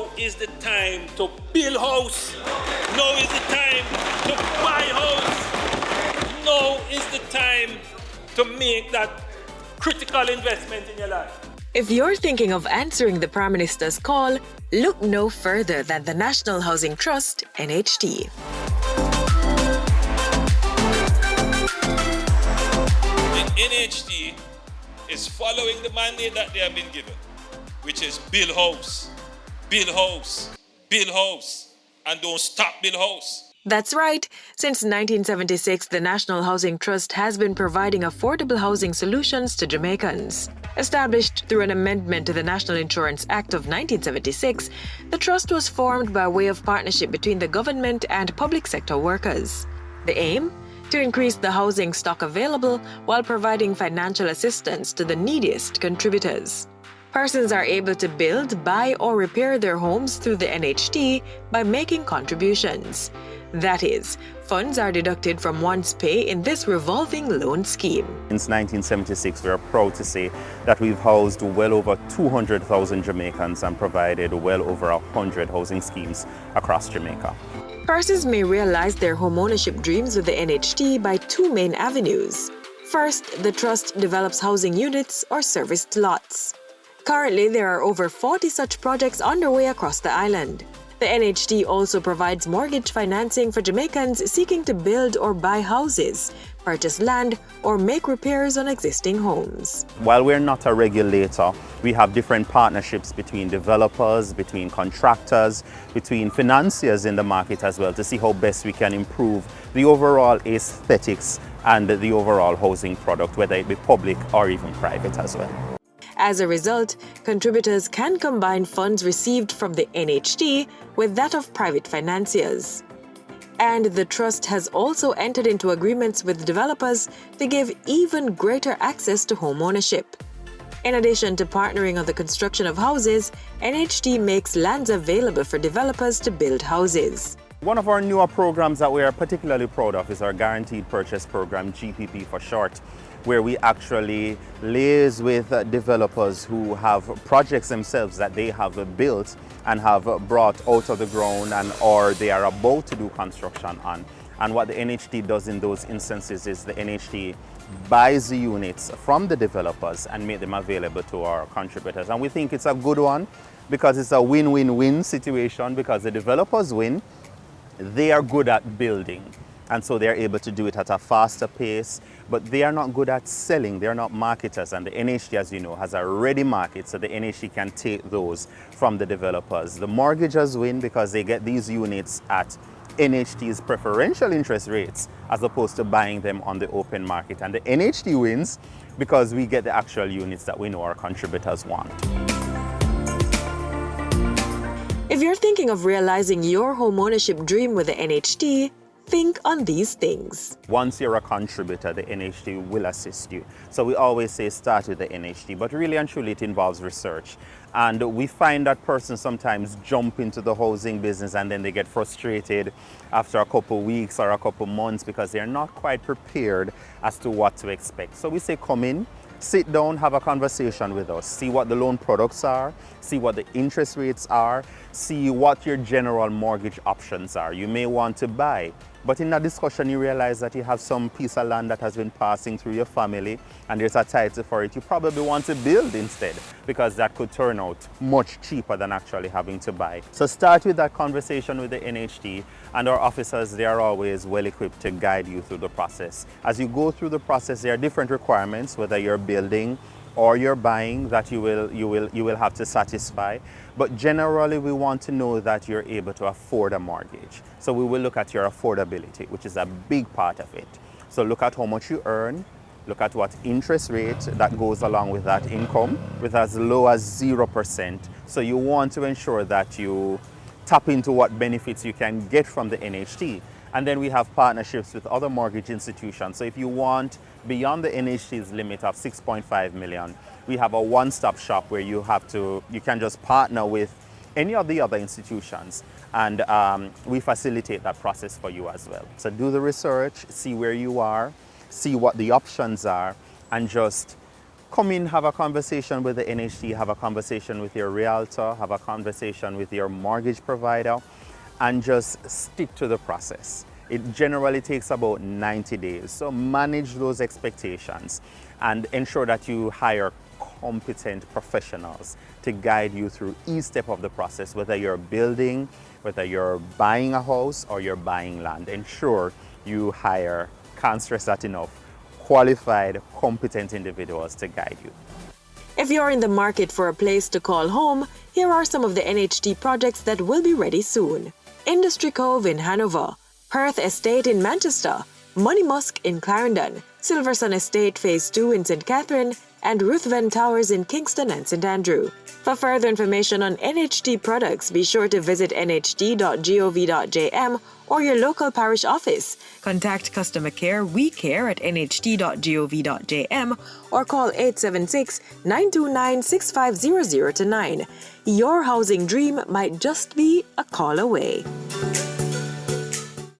Now is the time to build house. Now is the time to buy house. Now is the time to make that critical investment in your life. If you're thinking of answering the Prime Minister's call, look no further than the National Housing Trust, NHD. The NHD is following the mandate that they have been given, which is build house, build house, build house, and don't stop build house. That's right. Since 1976, the National Housing Trust has been providing affordable housing solutions to Jamaicans. Established through an amendment to the National Insurance Act of 1976, the trust was formed by way of partnership between the government and public sector workers. The aim? To increase the housing stock available while providing financial assistance to the neediest contributors. Persons are able to build, buy, or repair their homes through the NHD by making contributions. That is, funds are deducted from one's pay in this revolving loan scheme. Since 1976, we are proud to say that we've housed well over 200,000 Jamaicans and provided well over 100 housing schemes across Jamaica. Persons may realize their homeownership dreams with the NHD by two main avenues. First, the trust develops housing units or serviced lots. Currently, there are over 40 such projects underway across the island. The NHD also provides mortgage financing for Jamaicans seeking to build or buy houses, purchase land, or make repairs on existing homes. While we're not a regulator, we have different partnerships between developers, between contractors, between financiers in the market as well to see how best we can improve the overall aesthetics and the overall housing product, whether it be public or even private as well. As a result, contributors can combine funds received from the NHD with that of private financiers. And the trust has also entered into agreements with developers to give even greater access to home ownership. In addition to partnering on the construction of houses, NHD makes lands available for developers to build houses. One of our newer programs that we are particularly proud of is our Guaranteed Purchase Program, GPP for short, where we actually liaise with developers who have projects themselves that they have built and have brought out of the ground or they are about to do construction on. And what the NHD does in those instances is the NHD buys the units from the developers and make them available to our contributors. And we think it's a good one because it's a win-win-win situation because the developers win, they are good at building. And so they're able to do it at a faster pace, but they are not good at selling. They're not marketers. And the NHD, as you know, has a ready market, so the NHD can take those from the developers. The mortgagors win because they get these units at NHD's preferential interest rates as opposed to buying them on the open market. And the NHD wins because we get the actual units that we know our contributors want. If you're thinking of realizing your homeownership dream with the NHD, think on these things. Once you're a contributor, the NHD will assist you. So we always say start with the NHD, but really and truly it involves research. And we find that persons sometimes jump into the housing business and then they get frustrated after a couple weeks or a couple months because they're not quite prepared as to what to expect. So we say come in, sit down, have a conversation with us, see what the loan products are, see what the interest rates are, see what your general mortgage options are. You may want to buy, but in that discussion you realize that you have some piece of land that has been passing through your family and there's a title for it. You probably want to build instead because that could turn out much cheaper than actually having to buy. So start with that conversation with the NHD, and our officers, they are always well equipped to guide you through the process. As you go through the process, there are different requirements, whether you're building or you're buying, that you will have to satisfy. But generally, we want to know that you're able to afford a mortgage. So we will look at your affordability, which is a big part of it. So look at how much you earn, look at what interest rate that goes along with that income, with as low as 0%. So you want to ensure that you tap into what benefits you can get from the NHD. And then we have partnerships with other mortgage institutions. So if you want beyond the NHD's limit of 6.5 million, we have a one-stop shop where you can just partner with any of the other institutions, and we facilitate that process for you as well. So do the research, see where you are, see what the options are, and just come in, have a conversation with the NHD, have a conversation with your realtor, have a conversation with your mortgage provider, and just stick to the process. It generally takes about 90 days. So manage those expectations and ensure that you hire competent professionals to guide you through each step of the process, whether you're building, whether you're buying a house or you're buying land. Ensure you hire, can't stress that enough, qualified, competent individuals to guide you. If you're in the market for a place to call home, here are some of the NHD projects that will be ready soon. Industry Cove in Hanover, Perth Estate in Manchester, Money Musk in Clarendon, Silverson Estate Phase 2 in St. Catherine, and Ruthven Towers in Kingston and St. Andrew. For further information on NHD products, be sure to visit nhd.gov.jm or your local parish office. Contact customer care, We Care at nhd.gov.jm or call 876-929-6500 to 9. Your housing dream might just be a call away.